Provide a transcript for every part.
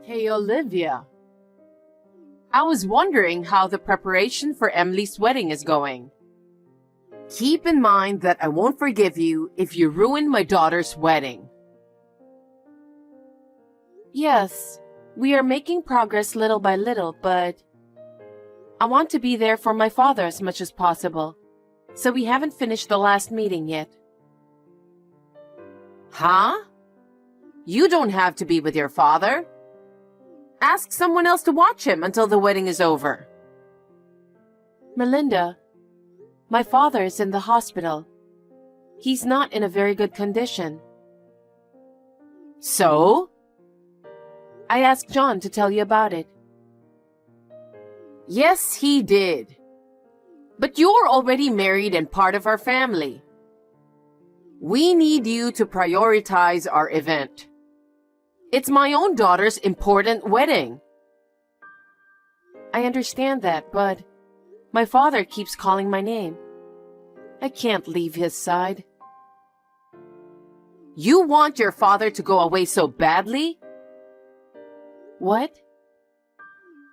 Hey Olivia, I was wondering how the preparation for Emily's wedding is going. Keep in mind that I won't forgive you if you ruin my daughter's wedding. Yes, we are making progress little by little, but I want to be there for my father as much as possible, so we haven't finished the last meeting yet. Huh? You don't have to be with your father. Ask someone else to watch him until the wedding is over. Melinda, my father is in the hospital. He's not in a very good condition. So? I asked John to tell you about it. Yes, he did. But you're already married and part of our family. We need you to prioritize our event. It's my own daughter's important wedding. I understand that, but my father keeps calling my name. I can't leave his side. You want your father to go away so badly? What?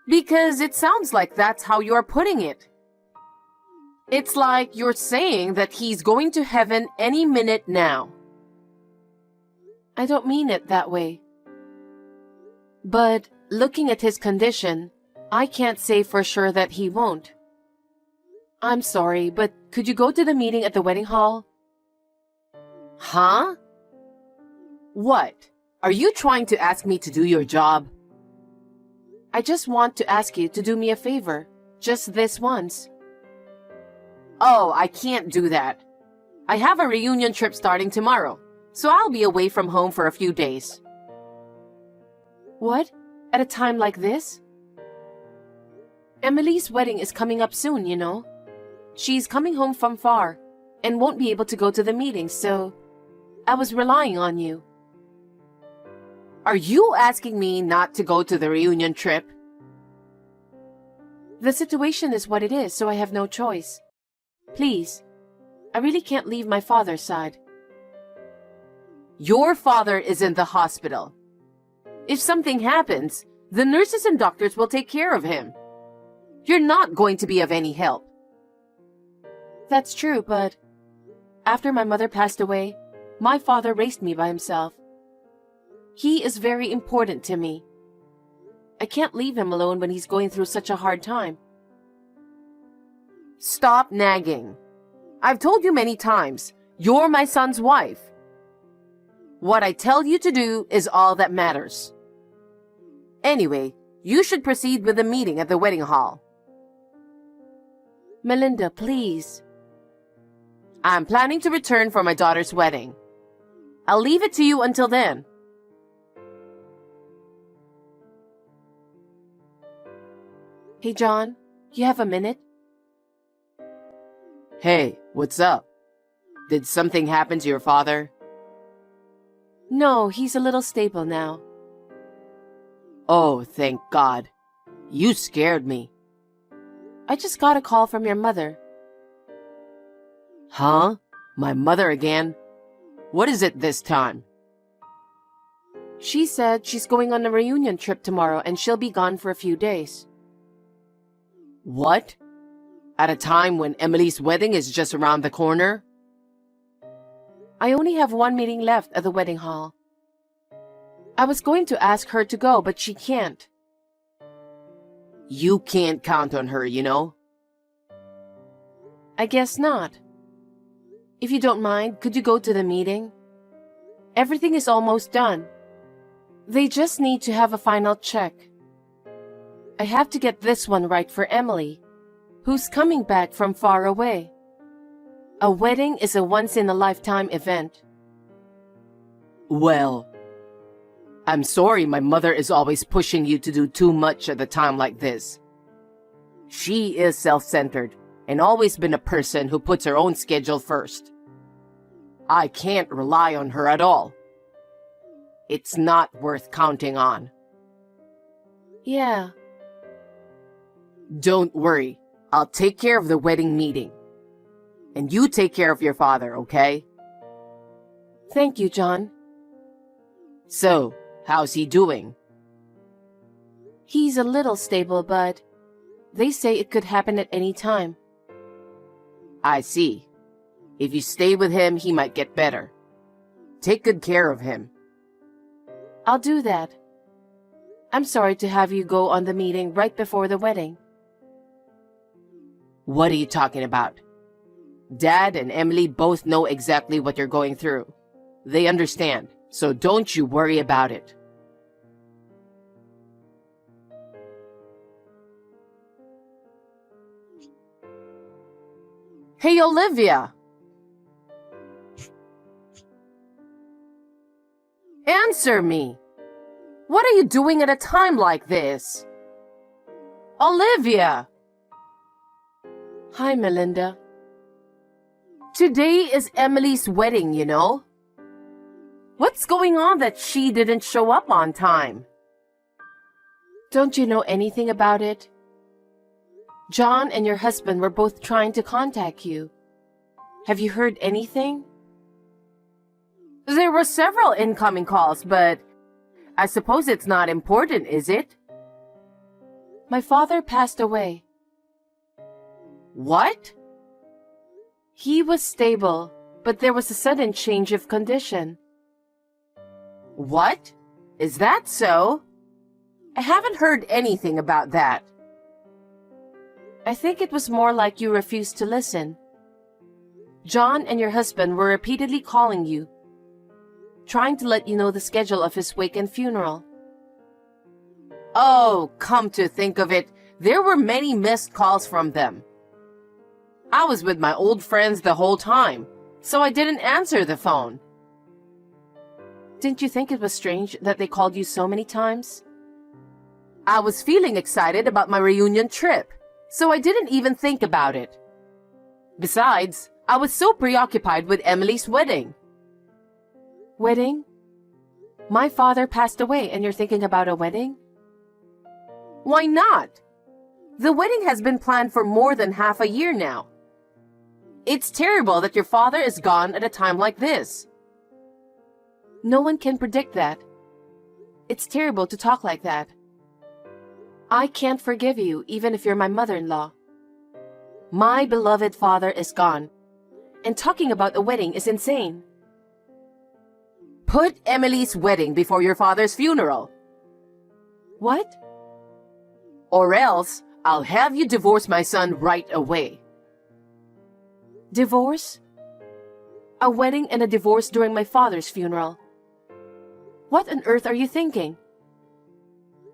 Because it sounds like that's how you're putting it. It's like you're saying that he's going to heaven any minute now. I don't mean it that way. But looking at his condition, I can't say for sure that he won't. I'm sorry, but could you go to the meeting at the wedding hall? Huh? What? Are you trying to ask me to do your job? I just want to ask you to do me a favor, just this once. Oh, I can't do that. I have a reunion trip starting tomorrow, so I'll be away from home for a few days. What? At a time like this? Emily's wedding is coming up soon, you know. She's coming home from far and won't be able to go to the meeting, so I was relying on you. Are you asking me not to go to the reunion trip? The situation is what it is, so I have no choice. Please, I really can't leave my father's side. Your father is in the hospital. If something happens, the nurses and doctors will take care of him. You're not going to be of any help. That's true, but after my mother passed away, my father raised me by himself. He is very important to me. I can't leave him alone when he's going through such a hard time. Stop nagging. I've told you many times, you're my son's wife. What I tell you to do is all that matters. Anyway, you should proceed with the meeting at the wedding hall. Melinda, please. I'm planning to return for my daughter's wedding. I'll leave it to you until then. Hey, John, you have a minute? Hey, what's up? Did something happen to your father? No, he's a little stable now. Oh, thank God. You scared me. I just got a call from your mother. Huh? My mother again? What is it this time? She said she's going on a reunion trip tomorrow and she'll be gone for a few days. What? At a time when Emily's wedding is just around the corner? I only have one meeting left at the wedding hall. I was going to ask her to go, but she can't. You can't count on her, you know? I guess not. If you don't mind, could you go to the meeting? Everything is almost done. They just need to have a final check. I have to get this one right for Emily, who's coming back from far away. A wedding is a once-in-a-lifetime event. Well, I'm sorry my mother is always pushing you to do too much at a time like this. She is self-centered and always been a person who puts her own schedule first. I can't rely on her at all. It's not worth counting on. Yeah. Don't worry. I'll take care of the wedding meeting. And you take care of your father, okay? Thank you, John. So, how's he doing? He's a little stable, but they say it could happen at any time. I see. If you stay with him, he might get better. Take good care of him. I'll do that. I'm sorry to have you go on the meeting right before the wedding. What are you talking about? Dad and Emily both know exactly what you're going through. They understand, so don't you worry about it. Hey, Olivia! Answer me! What are you doing at a time like this? Olivia! Hi, Melinda. Today is Emily's wedding, you know. What's going on that she didn't show up on time? Don't you know anything about it? John and your husband were both trying to contact you. Have you heard anything? There were several incoming calls, but I suppose it's not important, is it? My father passed away. What? He was stable, but there was a sudden change of condition. What? Is that so? I haven't heard anything about that. I think it was more like you refused to listen. John and your husband were repeatedly calling you, trying to let you know the schedule of his wake and funeral. Oh, come to think of it, there were many missed calls from them. I was with my old friends the whole time, so I didn't answer the phone. Didn't you think it was strange that they called you so many times? I was feeling excited about my reunion trip, so I didn't even think about it. Besides, I was so preoccupied with Emily's wedding. Wedding? My father passed away and you're thinking about a wedding? Why not? The wedding has been planned for more than half a year now. It's terrible that your father is gone at a time like this. No one can predict that. It's terrible to talk like that. I can't forgive you, even if you're my mother-in-law. My beloved father is gone, and talking about a wedding is insane. Put Emily's wedding before your father's funeral. What? Or else, I'll have you divorce my son right away. Divorce? A wedding and a divorce during my father's funeral. What on earth are you thinking?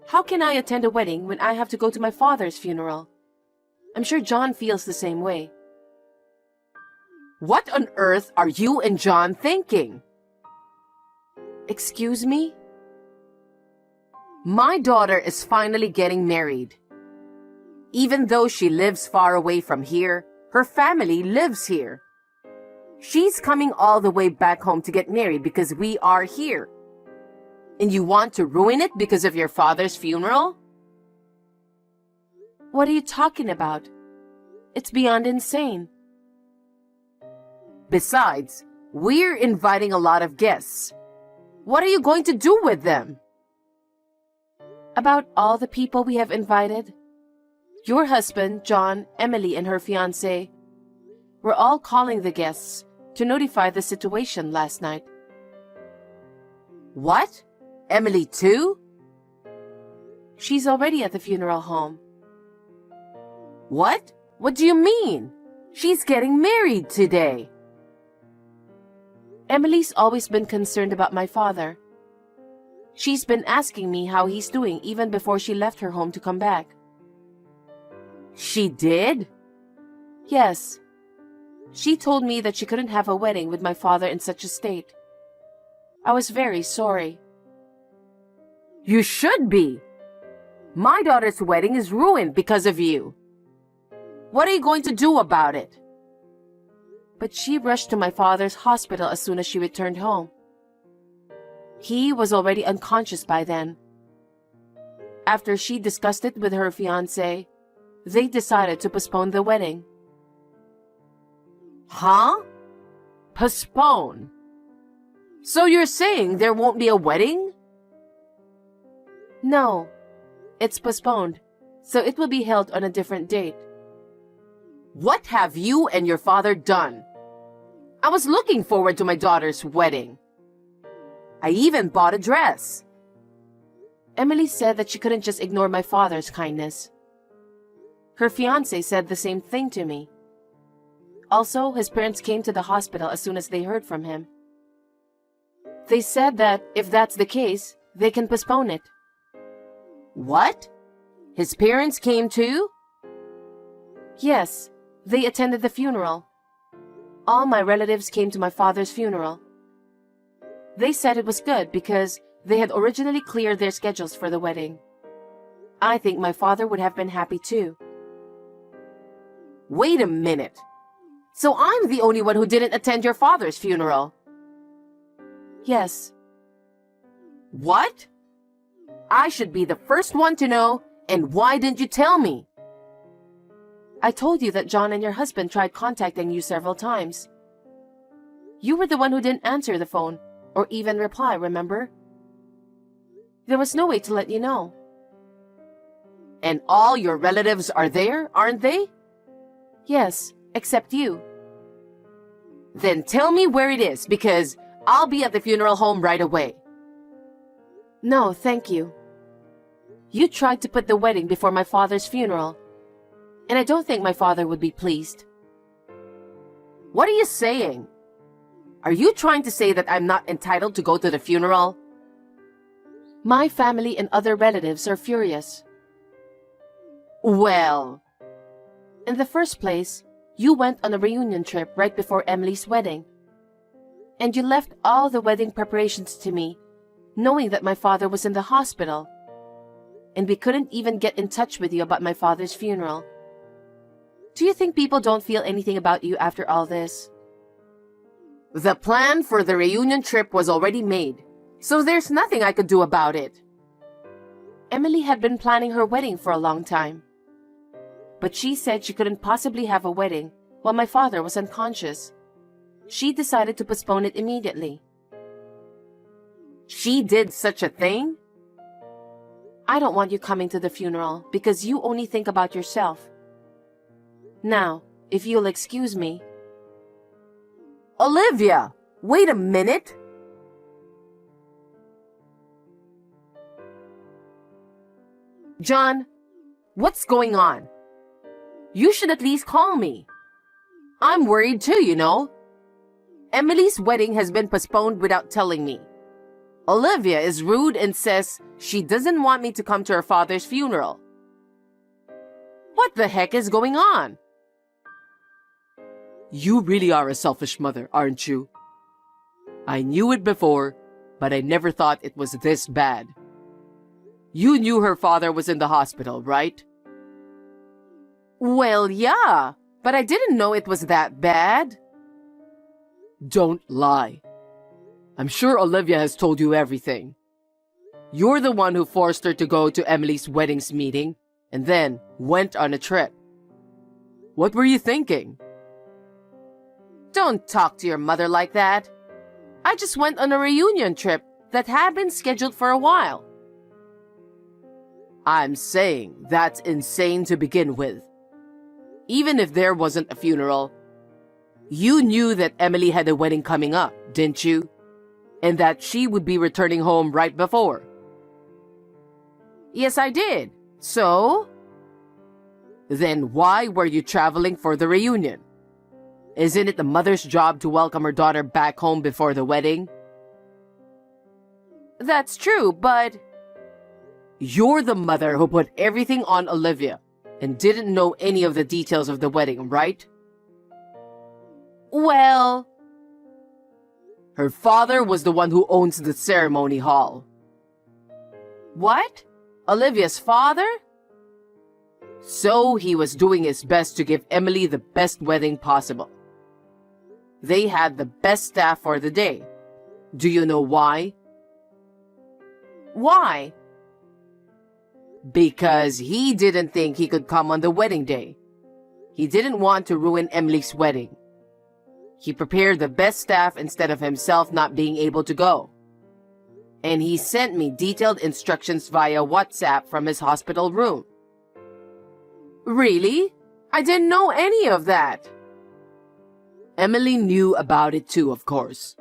How can I attend a wedding when I have to go to my father's funeral? I'm sure John feels the same way. What on earth are you and John thinking? Excuse me? My daughter is finally getting married. Even though she lives far away from here, her family lives here. She's coming all the way back home to get married because we are here. And you want to ruin it because of your father's funeral? What are you talking about? It's beyond insane. Besides, we're inviting a lot of guests. What are you going to do with them? About all the people we have invited? Your husband, John, Emily, and her fiancé were all calling the guests to notify the situation last night. What? Emily too? She's already at the funeral home. What? What do you mean? She's getting married today. Emily's always been concerned about my father. She's been asking me how he's doing even before she left her home to come back. She did? Yes. She told me that she couldn't have a wedding with my father in such a state. I was very sorry. You should be. My daughter's wedding is ruined because of you. What are you going to do about it? But she rushed to my father's hospital as soon as she returned home. He was already unconscious by then. After she discussed it with her fiancé, they decided to postpone the wedding. Huh? Postpone? So you're saying there won't be a wedding? No. It's postponed, so it will be held on a different date. What have you and your father done? I was looking forward to my daughter's wedding. I even bought a dress. Emily said that she couldn't just ignore my father's kindness. Her fiancé said the same thing to me. Also, his parents came to the hospital as soon as they heard from him. They said that if that's the case, they can postpone it. What? His parents came too? Yes, they attended the funeral. All my relatives came to my father's funeral. They said it was good because they had originally cleared their schedules for the wedding. I think my father would have been happy too. Wait a minute. So I'm the only one who didn't attend your father's funeral? Yes. What? I should be the first one to know, and why didn't you tell me? I told you that John and your husband tried contacting you several times. You were the one who didn't answer the phone, or even reply, remember? There was no way to let you know. And all your relatives are there, aren't they? Yes, except you. Then tell me where it is, because I'll be at the funeral home right away. No, thank you. You tried to put the wedding before my father's funeral, and I don't think my father would be pleased. What are you saying? Are you trying to say that I'm not entitled to go to the funeral? My family and other relatives are furious. Well, in the first place, you went on a reunion trip right before Emily's wedding. And you left all the wedding preparations to me, knowing that my father was in the hospital. And we couldn't even get in touch with you about my father's funeral. Do you think people don't feel anything about you after all this? The plan for the reunion trip was already made, so there's nothing I could do about it. Emily had been planning her wedding for a long time. But she said she couldn't possibly have a wedding while my father was unconscious. She decided to postpone it immediately. She did such a thing? I don't want you coming to the funeral because you only think about yourself. Now, if you'll excuse me. Olivia, wait a minute. John, what's going on? You should at least call me. I'm worried too, you know. Emily's wedding has been postponed without telling me. Olivia is rude and says she doesn't want me to come to her father's funeral. What the heck is going on? You really are a selfish mother, aren't you? I knew it before, but I never thought it was this bad. You knew her father was in the hospital, right? Well, yeah, but I didn't know it was that bad. Don't lie. I'm sure Olivia has told you everything. You're the one who forced her to go to Emily's weddings meeting and then went on a trip. What were you thinking? Don't talk to your mother like that. I just went on a reunion trip that had been scheduled for a while. I'm saying that's insane to begin with. Even if there wasn't a funeral, you knew that Emily had a wedding coming up, didn't you? And that she would be returning home right before. Yes, I did. So? Then why were you traveling for the reunion? Isn't it the mother's job to welcome her daughter back home before the wedding? That's true, but... You're the mother who put everything on Olivia and didn't know any of the details of the wedding, right? Well... Her father was the one who owns the ceremony hall. What? Olivia's father? So he was doing his best to give Emily the best wedding possible. They had the best staff for the day. Do you know why? Why? Because he didn't think he could come on the wedding day. He didn't want to ruin Emily's wedding. He prepared the best staff instead of himself not being able to go. And he sent me detailed instructions via WhatsApp from his hospital room. Really? I didn't know any of that. Emily knew about it too, of course.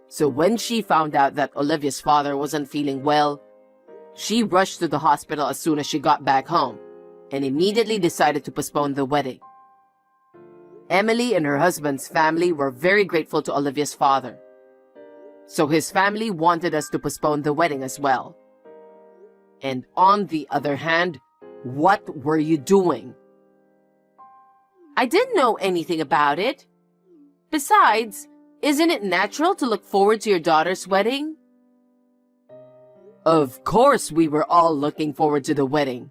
So when she found out that Olivia's father wasn't feeling well, she rushed to the hospital as soon as she got back home and immediately decided to postpone the wedding. Emily and her husband's family were very grateful to Olivia's father. So his family wanted us to postpone the wedding as well. And on the other hand, what were you doing? I didn't know anything about it. Besides, isn't it natural to look forward to your daughter's wedding? Of course we were all looking forward to the wedding.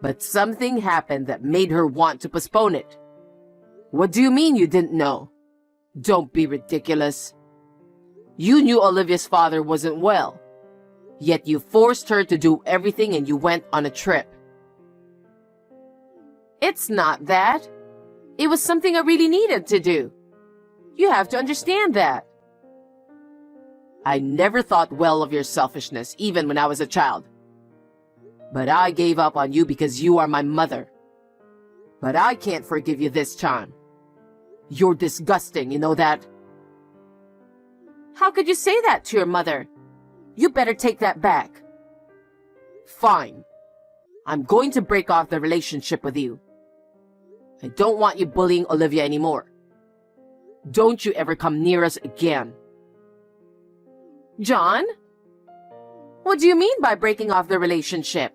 But something happened that made her want to postpone it. What do you mean you didn't know? Don't be ridiculous. You knew Olivia's father wasn't well, yet you forced her to do everything and you went on a trip. It's not that. It was something I really needed to do. You have to understand that. I never thought well of your selfishness, even when I was a child. But I gave up on you because you are my mother. But I can't forgive you this time. You're disgusting, you know that? How could you say that to your mother? You better take that back. Fine. I'm going to break off the relationship with you. I don't want you bullying Olivia anymore. Don't you ever come near us again. John? What do you mean by breaking off the relationship?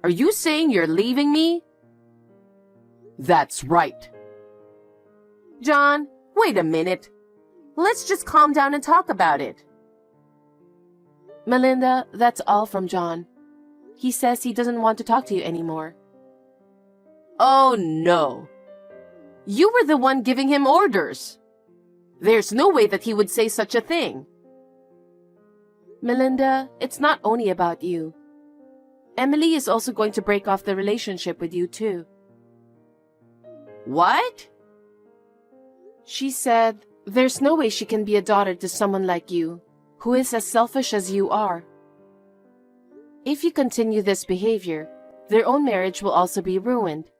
Are you saying you're leaving me? That's right. John, wait a minute. Let's just calm down and talk about it. Melinda, that's all from John. He says he doesn't want to talk to you anymore. Oh no. You were the one giving him orders. There's no way that he would say such a thing. Melinda, it's not only about you. Emily is also going to break off the relationship with you too. What? She said there's no way she can be a daughter to someone like you, who is as selfish as you are. If you continue this behavior, their own marriage will also be ruined.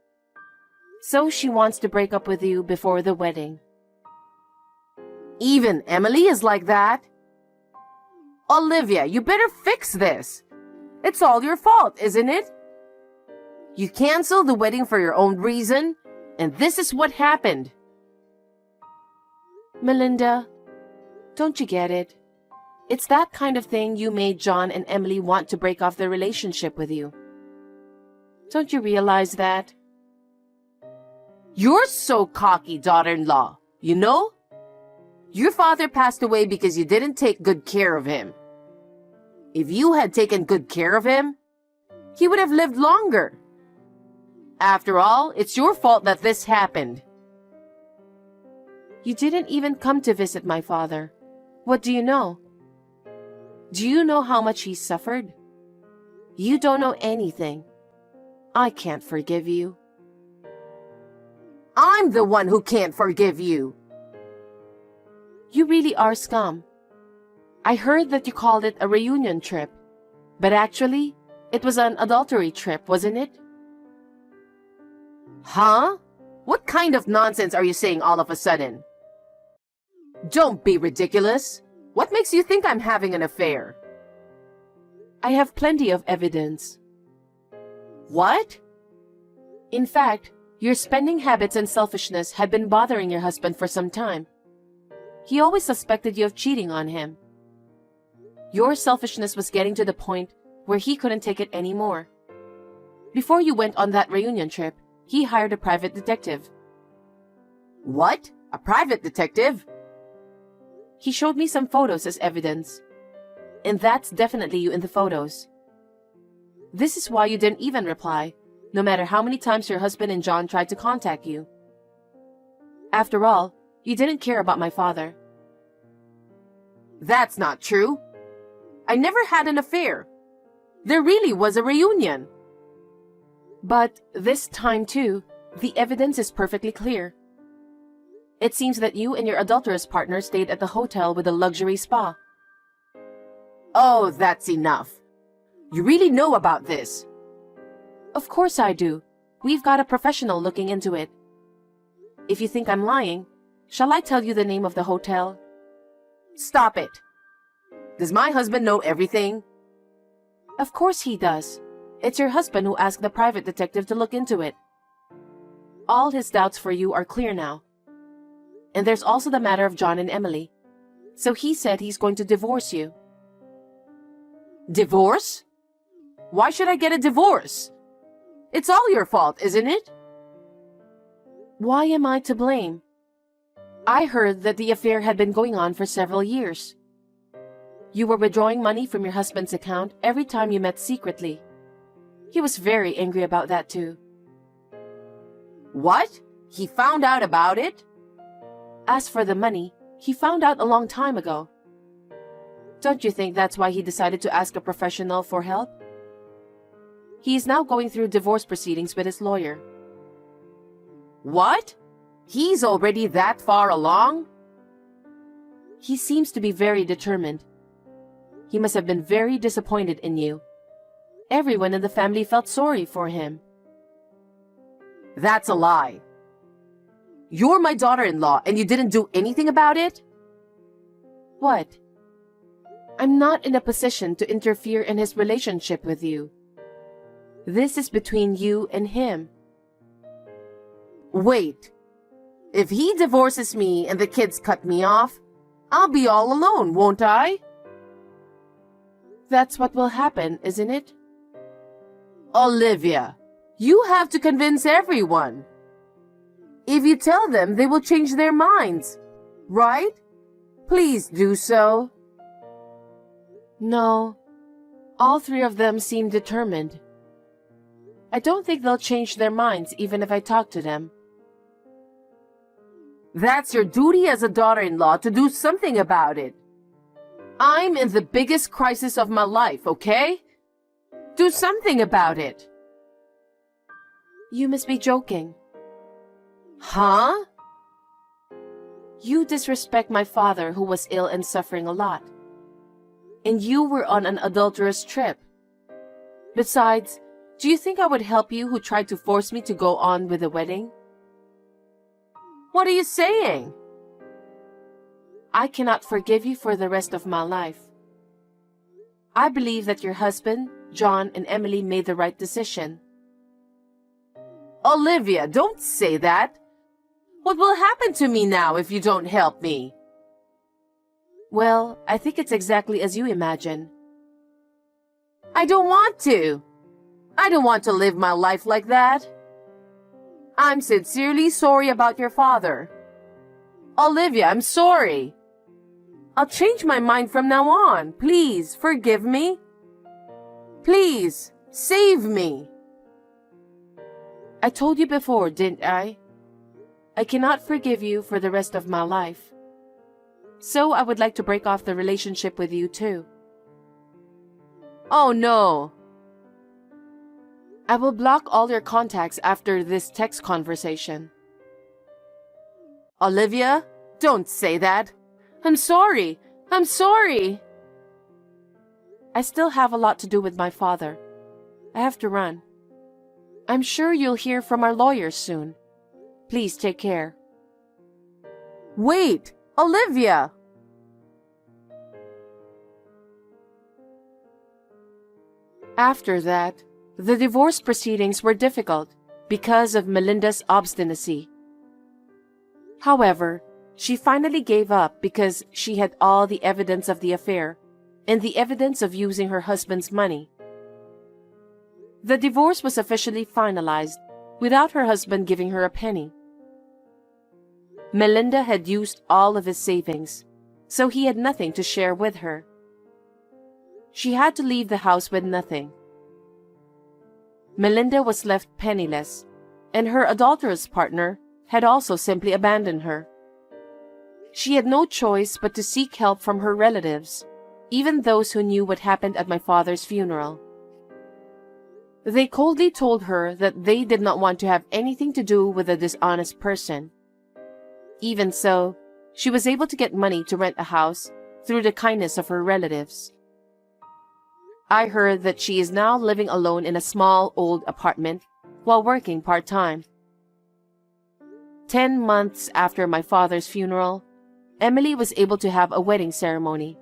So she wants to break up with you before the wedding. Even Emily is like that? Olivia, you better fix this. It's all your fault, isn't it? You canceled the wedding for your own reason, and this is what happened. Melinda, don't you get it? It's that kind of thing you made John and Emily want to break off their relationship with you. Don't you realize that? You're so cocky, daughter-in-law, you know? Your father passed away because you didn't take good care of him. If you had taken good care of him, he would have lived longer. After all, it's your fault that this happened. You didn't even come to visit my father. What do you know? Do you know how much he suffered? You don't know anything. I can't forgive you. I'm the one who can't forgive you. You really are scum. I heard that you called it a reunion trip, but actually, it was an adultery trip, wasn't it? Huh? What kind of nonsense are you saying all of a sudden? Don't be ridiculous. What makes you think I'm having an affair? I have plenty of evidence. What? In fact, your spending habits and selfishness had been bothering your husband for some time. He always suspected you of cheating on him. Your selfishness was getting to the point where he couldn't take it anymore. Before you went on that reunion trip, he hired a private detective. What? A private detective? He showed me some photos as evidence. And that's definitely you in the photos. This is why you didn't even reply, no matter how many times your husband and John tried to contact you. After all, you didn't care about my father. That's not true. I never had an affair. There really was a reunion. But this time too, the evidence is perfectly clear. It seems that you and your adulterous partner stayed at the hotel with a luxury spa. Oh, that's enough. You really know about this. Of course I do. We've got a professional looking into it. If you think I'm lying, shall I tell you the name of the hotel? Stop it. Does my husband know everything? Of course he does. It's your husband who asked the private detective to look into it. All his doubts for you are clear now. And there's also the matter of John and Emily. So he said he's going to divorce you. Divorce? Why should I get a divorce? It's all your fault, isn't it? Why am I to blame? I heard that the affair had been going on for several years. You were withdrawing money from your husband's account every time you met secretly. He was very angry about that too. What? He found out about it? As for the money, he found out a long time ago. Don't you think that's why he decided to ask a professional for help? He is now going through divorce proceedings with his lawyer. What? He's already that far along? He seems to be very determined. He must have been very disappointed in you. Everyone in the family felt sorry for him. That's a lie. You're my daughter-in-law and you didn't do anything about it? What? I'm not in a position to interfere in his relationship with you. This is between you and him. Wait. If he divorces me and the kids cut me off, I'll be all alone, won't I? That's what will happen, isn't it? Olivia, you have to convince everyone. If you tell them, they will change their minds, right? Please do so. No. All three of them seem determined. I don't think they'll change their minds even if I talk to them. That's your duty as a daughter-in-law to do something about it. I'm in the biggest crisis of my life, okay? Do something about it. You must be joking. Huh? You disrespect my father who was ill and suffering a lot. And you were on an adulterous trip. Besides, do you think I would help you who tried to force me to go on with the wedding? What are you saying? I cannot forgive you for the rest of my life. I believe that your husband, John, and Emily made the right decision. Olivia, don't say that. What will happen to me now if you don't help me? Well, I think it's exactly as you imagine. I don't want to. I don't want to live my life like that. I'm sincerely sorry about your father. Olivia, I'm sorry. I'll change my mind from now on. Please, forgive me. Please, save me. I told you before, didn't I? I cannot forgive you for the rest of my life. So I would like to break off the relationship with you too. Oh no. I will block all your contacts after this text conversation. Olivia, don't say that. I'm sorry. I'm sorry. I still have a lot to do with my father. I have to run. I'm sure you'll hear from our lawyers soon. Please take care. Wait, Olivia! After that, the divorce proceedings were difficult because of Melinda's obstinacy. However, she finally gave up because she had all the evidence of the affair and the evidence of using her husband's money. The divorce was officially finalized without her husband giving her a penny. Melinda had used all of his savings, so he had nothing to share with her. She had to leave the house with nothing. Melinda was left penniless, and her adulterous partner had also simply abandoned her. She had no choice but to seek help from her relatives, even those who knew what happened at my father's funeral. They coldly told her that they did not want to have anything to do with a dishonest person. Even so, she was able to get money to rent a house through the kindness of her relatives. I heard that she is now living alone in a small old apartment while working part-time. 10 months after my father's funeral, Emily was able to have a wedding ceremony.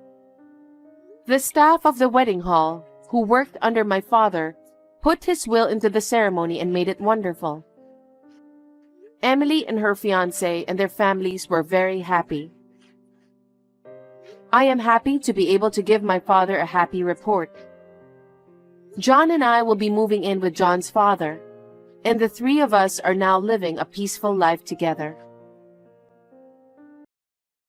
The staff of the wedding hall, who worked under my father, put his will into the ceremony and made it wonderful. Emily and her fiancé and their families were very happy. I am happy to be able to give my father a happy report. John and I will be moving in with John's father, and the three of us are now living a peaceful life together.